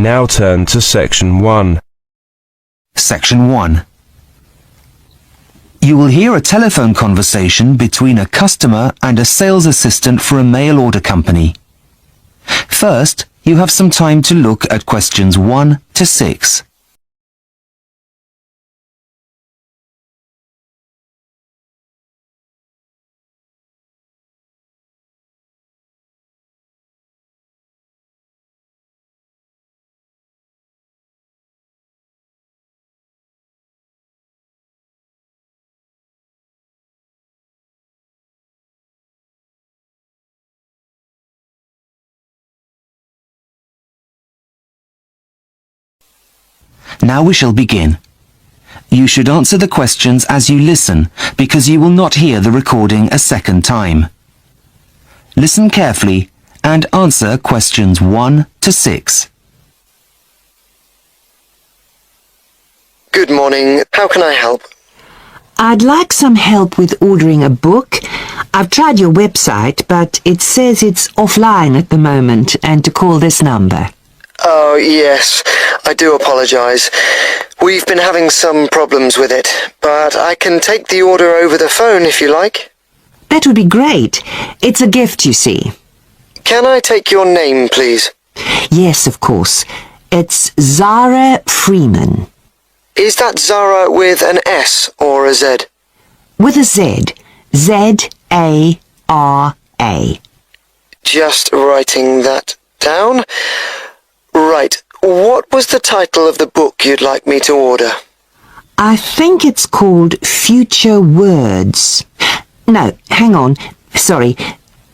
Now turn to Section 1. Section 1. You will hear a telephone conversation between a customer and a sales assistant for a mail order company. First, you have some time to look at questions 1 to 6. Now we shall begin. You should answer the questions as you listen, because you will not hear the recording a second time. Listen carefully and answer questions 1 to 6. Good morning. How can I help? I'd like some help with ordering a book. I've tried your website, but it says it's offline at the moment and to call this number. Oh, yes. I do apologise. We've been having some problems with it, but I can take the order over the phone if you like. That would be great. It's a gift, you see. Can I take your name, please? Yes, of course. It's Zara Freeman. Is that Zara with an S or a Z? With a Z. Z-A-R-A. Just writing that down. Right. What was the title of the book you'd like me to order? I think it's called Future Words. No, hang on. Sorry.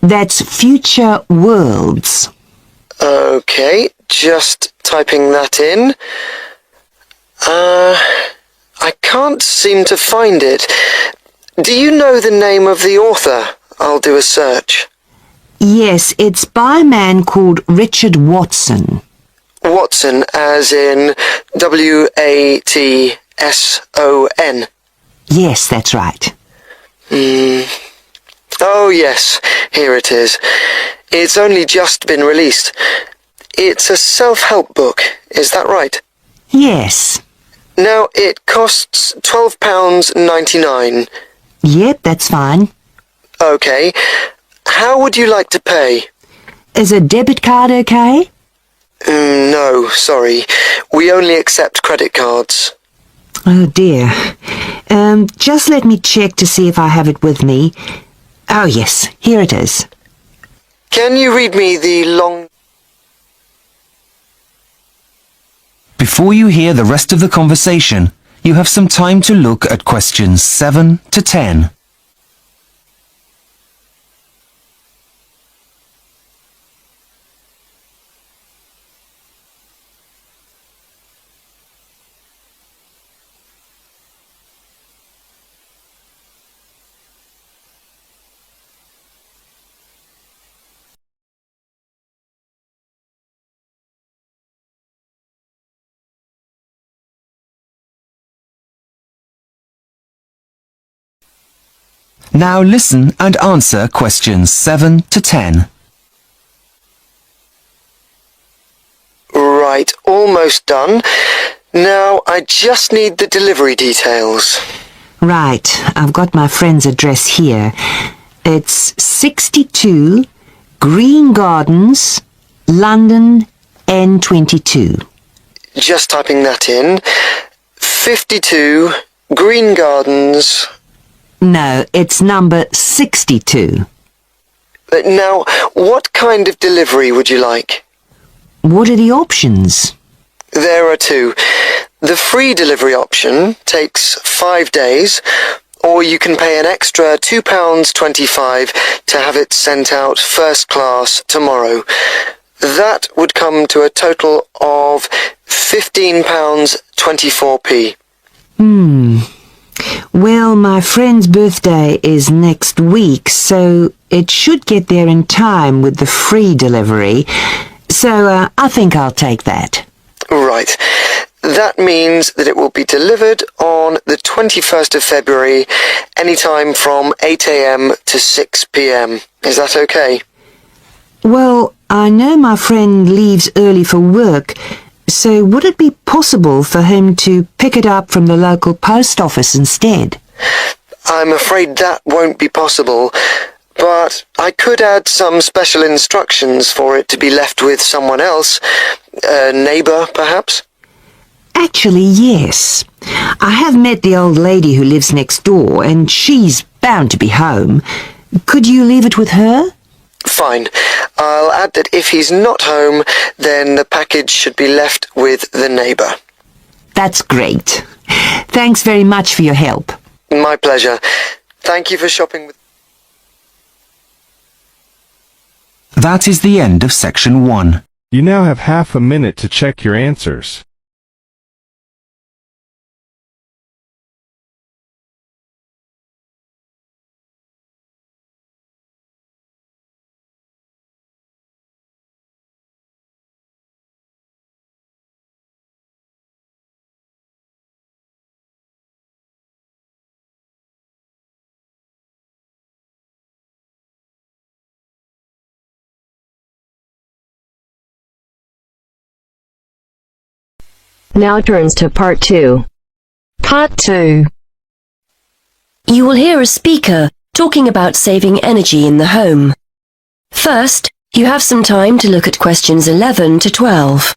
That's Future Worlds. Okay, just typing that in. I can't seem to find it. Do you know the name of the author? I'll do a search. Yes, it's by a man called Richard Watson. Watson, as in W-A-T-S-O-N. Yes, that's right. Oh, yes, here it is. It's only just been released. It's a self-help book, is that right? Yes. Now, it costs £12.99. Yep, that's fine. Okay. How would you like to pay? Is a debit card okay? No, sorry. We only accept credit cards. Oh dear. Just let me check to see if I have it with me. Oh yes, here it is. Can you read me the long... Before you hear the rest of the conversation, you have some time to look at questions 7 to 10. Now listen and answer questions 7 to 10. Right, almost done. Now, I just need the delivery details. Right, I've got my friend's address here. It's 62 Green Gardens, London, N22. Just typing that in. 52 Green Gardens... No, it's number 62. Now, what kind of delivery would you like? What are the options? There are two. The free delivery option takes 5 days, or you can pay an extra £2.25 to have it sent out first class tomorrow. That would come to a total of £15.24p. Well, my friend's birthday is next week, so it should get there in time with the free delivery. So I think I'll take that. Right. That means that it will be delivered on the 21st of February, anytime from 8 a.m. to 6 p.m. Is that okay? Well, I know my friend leaves early for work, So would it be possible for him to pick it up from the local post office instead? I'm afraid that won't be possible, but I could add some special instructions for it to be left with someone else. A neighbour, perhaps? Actually, yes. I have met the old lady who lives next door, and she's bound to be home. Could you leave it with her? Fine. I'll add that if he's not home, then the package should be left with the neighbour. That's great. Thanks very much for your help. My pleasure. Thank you for shopping with... That is the end of section 1. You now have half a minute to check your answers. Now turns to part 2. Part 2. You will hear a speaker talking about saving energy in the home. First, you have some time to look at questions 11 to 12.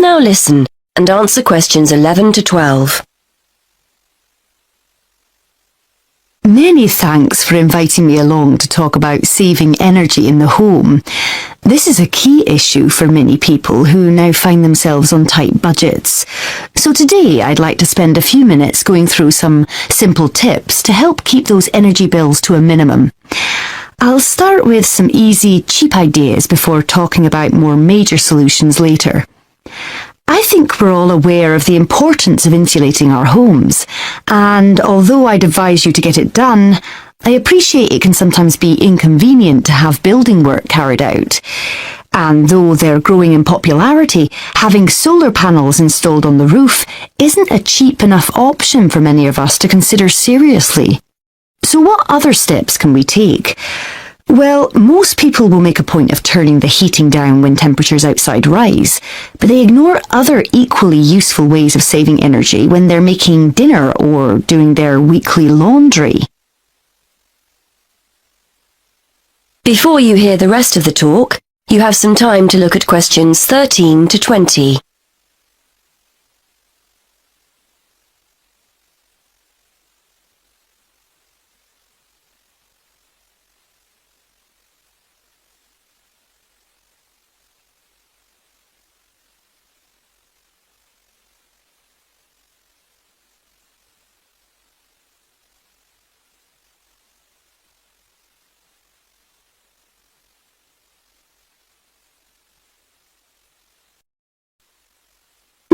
Now listen and answer questions 11 to 12. Many thanks for inviting me along to talk about saving energy in the home. This is a key issue for many people who now find themselves on tight budgets. So today I'd like to spend a few minutes going through some simple tips to help keep those energy bills to a minimum. I'll start with some easy, cheap ideas before talking about more major solutions later. I think we're all aware of the importance of insulating our homes, and although I'd advise you to get it done, I appreciate it can sometimes be inconvenient to have building work carried out. And though they're growing in popularity, having solar panels installed on the roof isn't a cheap enough option for many of us to consider seriously. So what other steps can we take? Well, most people will make a point of turning the heating down when temperatures outside rise, but they ignore other equally useful ways of saving energy when they're making dinner or doing their weekly laundry. Before you hear the rest of the talk, you have some time to look at questions 13 to 20.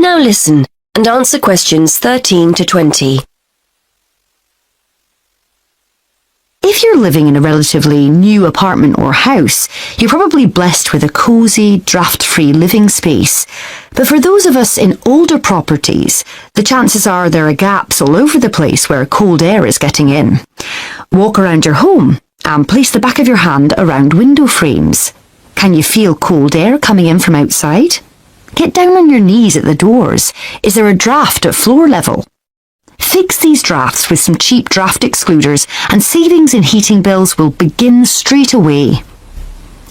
Now listen and answer questions 13 to 20. If you're living in a relatively new apartment or house, you're probably blessed with a cosy, draft-free living space. But for those of us in older properties, the chances are there are gaps all over the place where cold air is getting in. Walk around your home and place the back of your hand around window frames. Can you feel cold air coming in from outside? Get down on your knees at the doors. Is there a draft at floor level? Fix these drafts with some cheap draft excluders and savings in heating bills will begin straight away.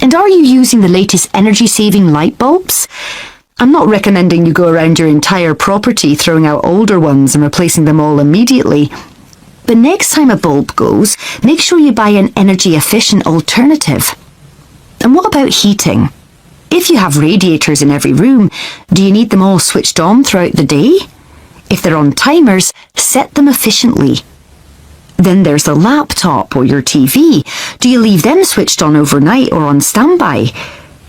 And are you using the latest energy-saving light bulbs? I'm not recommending you go around your entire property throwing out older ones and replacing them all immediately. But next time a bulb goes, make sure you buy an energy-efficient alternative. And what about heating? If you have radiators in every room, do you need them all switched on throughout the day? If they're on timers, set them efficiently. Then there's the laptop or your TV. Do you leave them switched on overnight or on standby?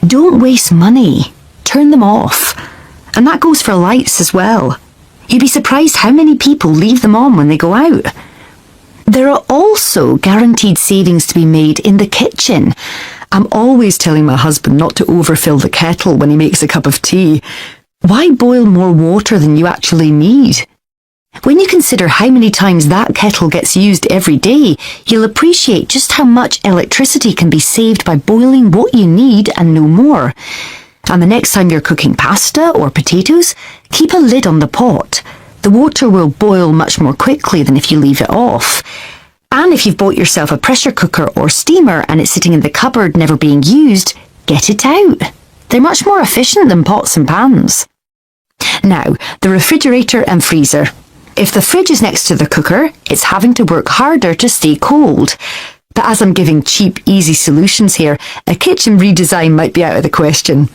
Don't waste money. Turn them off. And that goes for lights as well. You'd be surprised how many people leave them on when they go out. There are also guaranteed savings to be made in the kitchen. I'm always telling my husband not to overfill the kettle when he makes a cup of tea. Why boil more water than you actually need? When you consider how many times that kettle gets used every day, you'll appreciate just how much electricity can be saved by boiling what you need and no more. And the next time you're cooking pasta or potatoes, keep a lid on the pot. The water will boil much more quickly than if you leave it off. And if you've bought yourself a pressure cooker or steamer and it's sitting in the cupboard never being used, get it out. They're much more efficient than pots and pans. Now, the refrigerator and freezer. If the fridge is next to the cooker, it's having to work harder to stay cold. But as I'm giving cheap, easy solutions here, a kitchen redesign might be out of the question.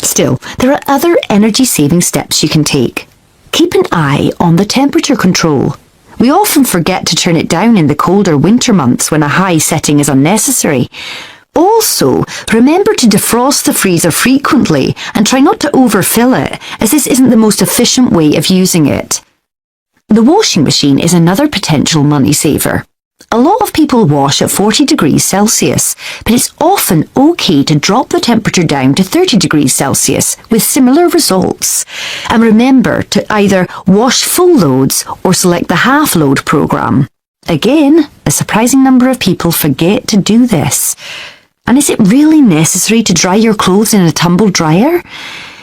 Still, there are other energy-saving steps you can take. Keep an eye on the temperature control. We often forget to turn it down in the colder winter months when a high setting is unnecessary. Also, remember to defrost the freezer frequently and try not to overfill it, as this isn't the most efficient way of using it. The washing machine is another potential money saver. A lot of people wash at 40 degrees Celsius, but it's often okay to drop the temperature down to 30 degrees Celsius with similar results. And remember to either wash full loads or select the half load program. Again, a surprising number of people forget to do this. And is it really necessary to dry your clothes in a tumble dryer?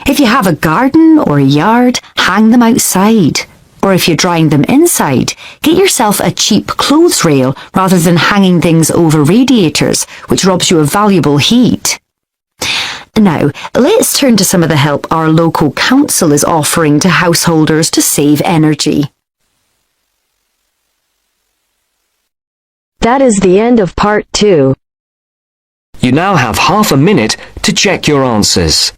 If you have a garden or a yard, hang them outside. Or if you're drying them inside, get yourself a cheap clothes rail rather than hanging things over radiators, which robs you of valuable heat. Now, let's turn to some of the help our local council is offering to householders to save energy. That is the end of part 2. You now have half a minute to check your answers.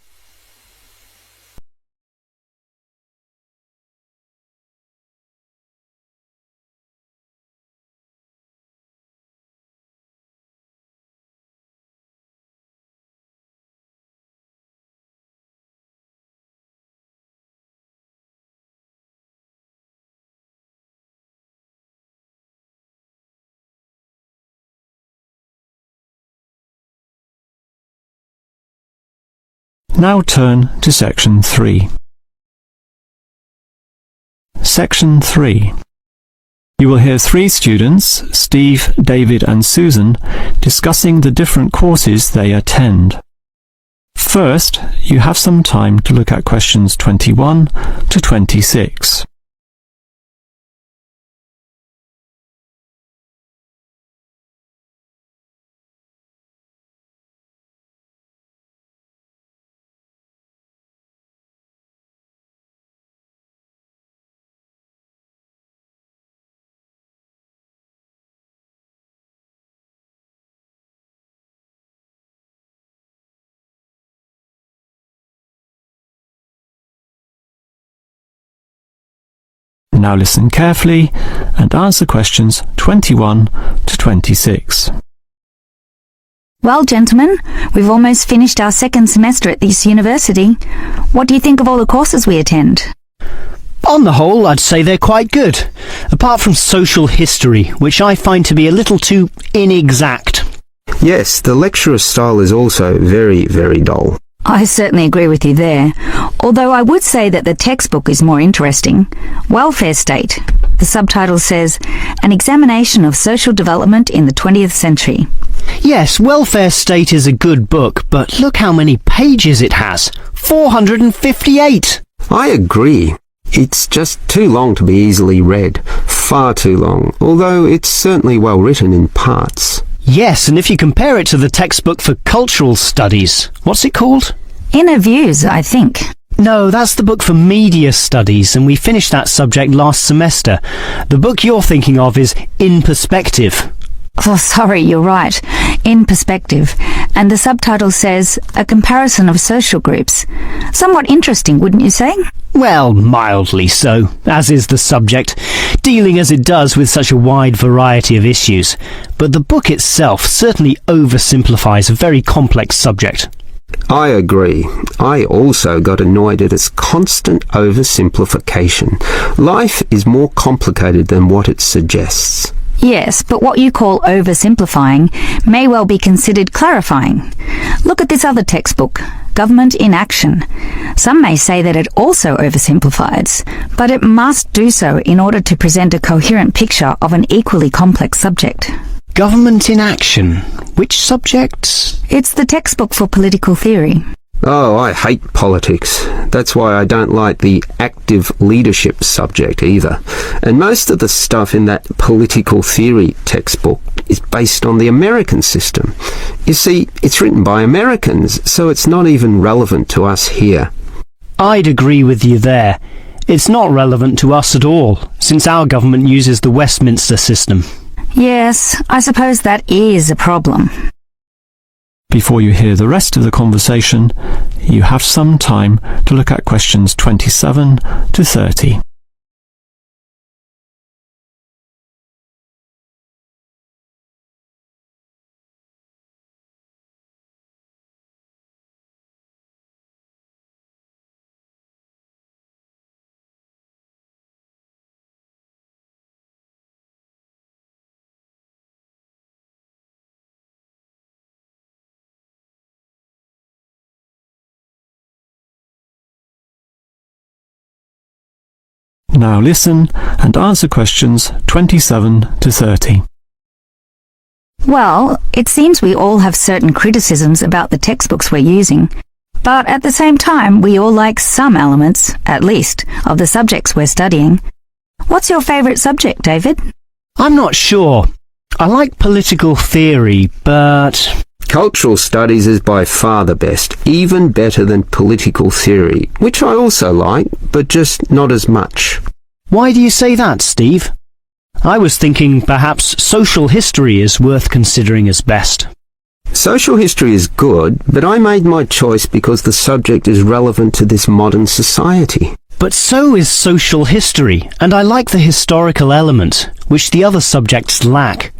Now turn to Section 3. Section 3. You will hear 3 students, Steve, David and Susan, discussing the different courses they attend. First, you have some time to look at questions 21 to 26. Now listen carefully and answer questions 21 to 26. Well, gentlemen, we've almost finished our second semester at this university. What do you think of all the courses we attend? On the whole, I'd say they're quite good, apart from social history, which I find to be a little too inexact. Yes, the lecturer's style is also very, very dull. I certainly agree with you there, although I would say that the textbook is more interesting. Welfare State. The subtitle says, An Examination of Social Development in the 20th Century. Yes, Welfare State is a good book, but look how many pages it has. 458! I agree. It's just too long to be easily read. Far too long, although it's certainly well written in parts. Yes, and if you compare it to the textbook for cultural studies, what's it called? Inner Views, I think. No, that's the book for media studies, and we finished that subject last semester. The book you're thinking of is In Perspective. Oh, sorry, you're right. In Perspective. And the subtitle says, A Comparison of Social Groups. Somewhat interesting, wouldn't you say? Well, mildly so, as is the subject, dealing as it does with such a wide variety of issues. But the book itself certainly oversimplifies a very complex subject. I agree. I also got annoyed at its constant oversimplification. Life is more complicated than what it suggests. Yes, but what you call oversimplifying may well be considered clarifying. Look at this other textbook, Government in Action. Some may say that it also oversimplifies, but it must do so in order to present a coherent picture of an equally complex subject. Government in Action. Which subject? It's the textbook for political theory. Oh, I hate politics. That's why I don't like the active leadership subject either. And most of the stuff in that political theory textbook is based on the American system. You see, it's written by Americans, so it's not even relevant to us here. I'd agree with you there. It's not relevant to us at all, since our government uses the Westminster system. Yes, I suppose that is a problem. Before you hear the rest of the conversation, you have some time to look at questions 27 to 30. Now listen and answer questions 27 to 30. Well, it seems we all have certain criticisms about the textbooks we're using, but at the same time we all like some elements, at least, of the subjects we're studying. What's your favourite subject, David? I'm not sure. I like political theory, but... Cultural studies is by far the best, even better than political theory, which I also like, but just not as much. Why do you say that, Steve? I was thinking perhaps social history is worth considering as best. Social history is good, but I made my choice because the subject is relevant to this modern society. But so is social history, and I like the historical element, which the other subjects lack.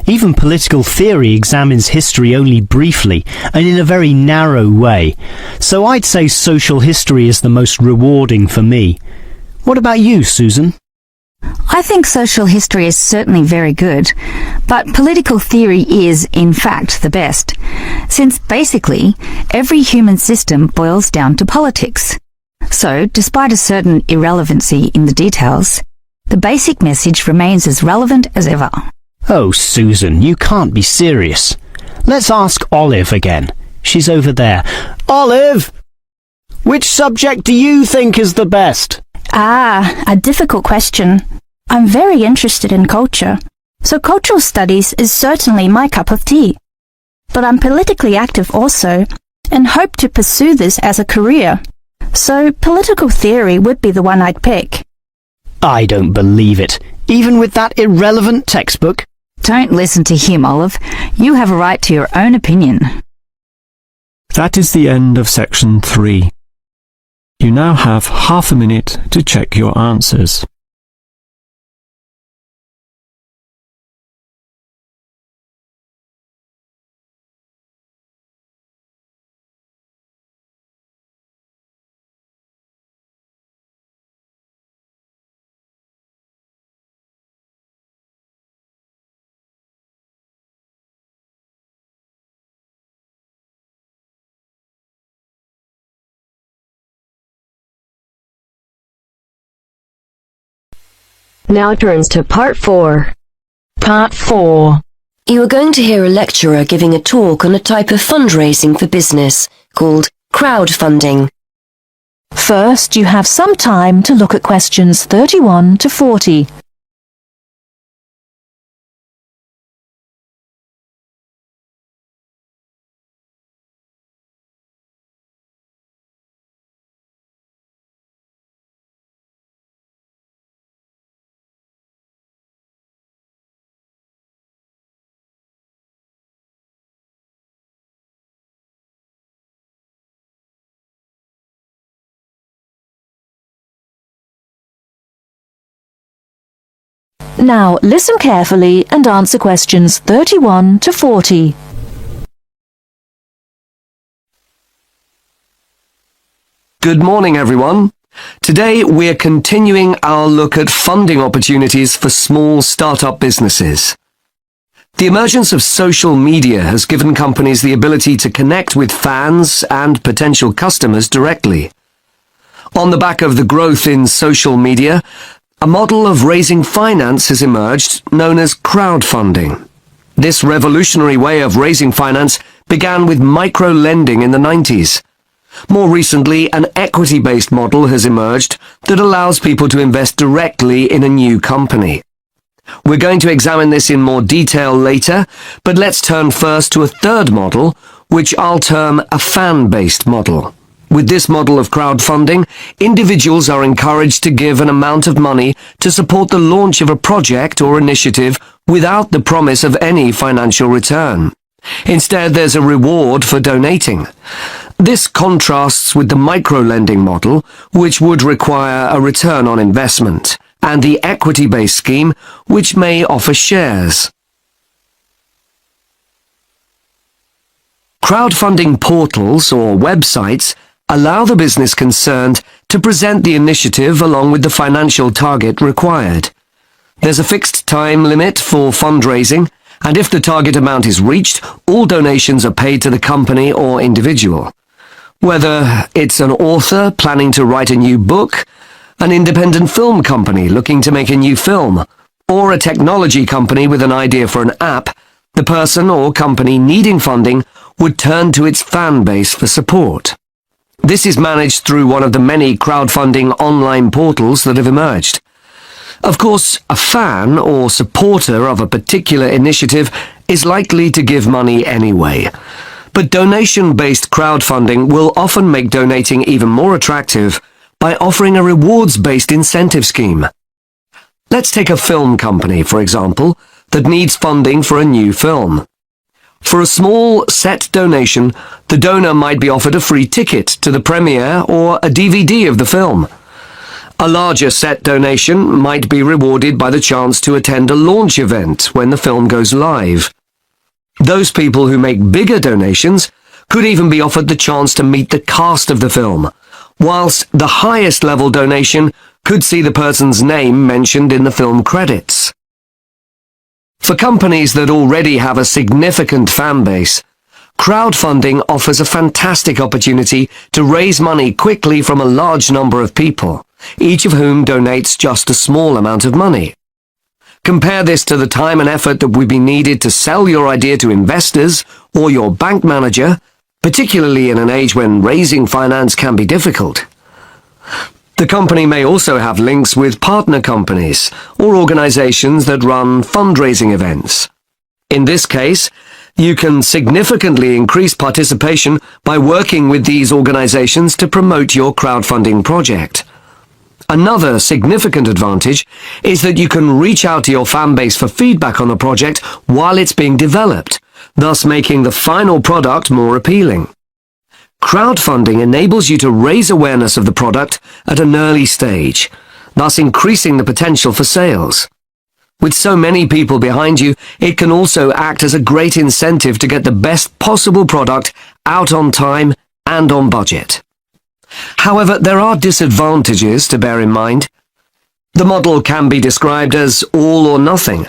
Even political theory examines history only briefly and in a very narrow way, so I'd say social history is the most rewarding for me. What about you, Susan? I think social history is certainly very good, but political theory is, in fact, the best, since basically every human system boils down to politics. So, despite a certain irrelevancy in the details, the basic message remains as relevant as ever. Oh, Susan, you can't be serious. Let's ask Olive again. She's over there. Olive! Which subject do you think is the best? Ah, a difficult question. I'm very interested in culture, so cultural studies is certainly my cup of tea. But I'm politically active also, and hope to pursue this as a career. So political theory would be the one I'd pick. I don't believe it. Even with that irrelevant textbook? Don't listen to him, Olive. You have a right to your own opinion. That is the end of section 3. You now have half a minute to check your answers. Now turns to part 4. Part 4. You are going to hear a lecturer giving a talk on a type of fundraising for business called crowdfunding. First, you have some time to look at questions 31 to 40. Now, listen carefully and answer questions 31 to 40. Good morning, everyone. Today we're continuing our look at funding opportunities for small startup businesses. The emergence of social media has given companies the ability to connect with fans and potential customers directly. On the back of the growth in social media, a model of raising finance has emerged known as crowdfunding. This revolutionary way of raising finance began with micro-lending in the 90s. More recently, an equity-based model has emerged that allows people to invest directly in a new company. We're going to examine this in more detail later, but let's turn first to a third model, which I'll term a fan-based model. With this model of crowdfunding, individuals are encouraged to give an amount of money to support the launch of a project or initiative without the promise of any financial return. Instead, there's a reward for donating. This contrasts with the micro-lending model, which would require a return on investment, and the equity-based scheme, which may offer shares. Crowdfunding portals or websites allow the business concerned to present the initiative along with the financial target required. There's a fixed time limit for fundraising, and if the target amount is reached, all donations are paid to the company or individual. Whether it's an author planning to write a new book, an independent film company looking to make a new film, or a technology company with an idea for an app, the person or company needing funding would turn to its fan base for support. This is managed through one of the many crowdfunding online portals that have emerged. Of course, a fan or supporter of a particular initiative is likely to give money anyway. But donation-based crowdfunding will often make donating even more attractive by offering a rewards-based incentive scheme. Let's take a film company, for example, that needs funding for a new film. For a small set donation, the donor might be offered a free ticket to the premiere or a DVD of the film. A larger set donation might be rewarded by the chance to attend a launch event when the film goes live. Those people who make bigger donations could even be offered the chance to meet the cast of the film, whilst the highest level donation could see the person's name mentioned in the film credits. For companies that already have a significant fan base, crowdfunding offers a fantastic opportunity to raise money quickly from a large number of people, each of whom donates just a small amount of money. Compare this to the time and effort that would be needed to sell your idea to investors or your bank manager, particularly in an age when raising finance can be difficult. The company may also have links with partner companies or organizations that run fundraising events. In this case, you can significantly increase participation by working with these organizations to promote your crowdfunding project. Another significant advantage is that you can reach out to your fan base for feedback on the project while it's being developed, thus making the final product more appealing. Crowdfunding enables you to raise awareness of the product at an early stage, thus increasing the potential for sales. With so many people behind you, it can also act as a great incentive to get the best possible product out on time and on budget. However, there are disadvantages to bear in mind. The model can be described as all or nothing.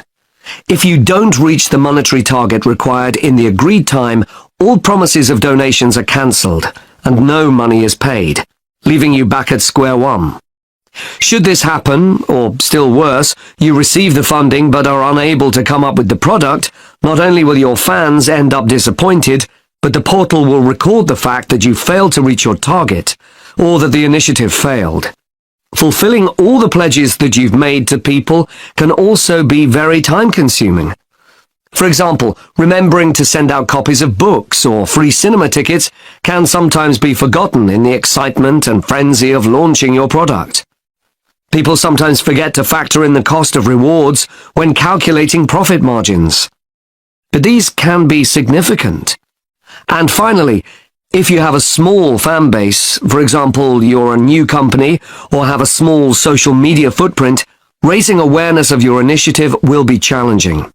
If you don't reach the monetary target required in the agreed time, all promises of donations are cancelled and no money is paid, leaving you back at square one. Should this happen, or still worse, you receive the funding but are unable to come up with the product, not only will your fans end up disappointed, but the portal will record the fact that you failed to reach your target, or that the initiative failed. Fulfilling all the pledges that you've made to people can also be very time-consuming. For example, remembering to send out copies of books or free cinema tickets can sometimes be forgotten in the excitement and frenzy of launching your product. People sometimes forget to factor in the cost of rewards when calculating profit margins. But these can be significant. And finally, if you have a small fan base, for example, you're a new company or have a small social media footprint, raising awareness of your initiative will be challenging.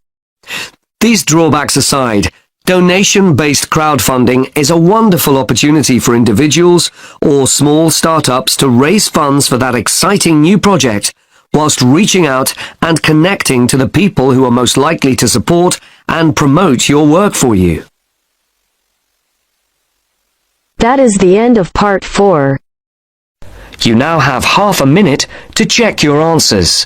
These drawbacks aside, Donation-based crowdfunding is a wonderful opportunity for individuals or small startups to raise funds for that exciting new project, whilst reaching out and connecting to the people who are most likely to support and promote your work for you. That is the end of part 4. You now have half a minute to check your answers.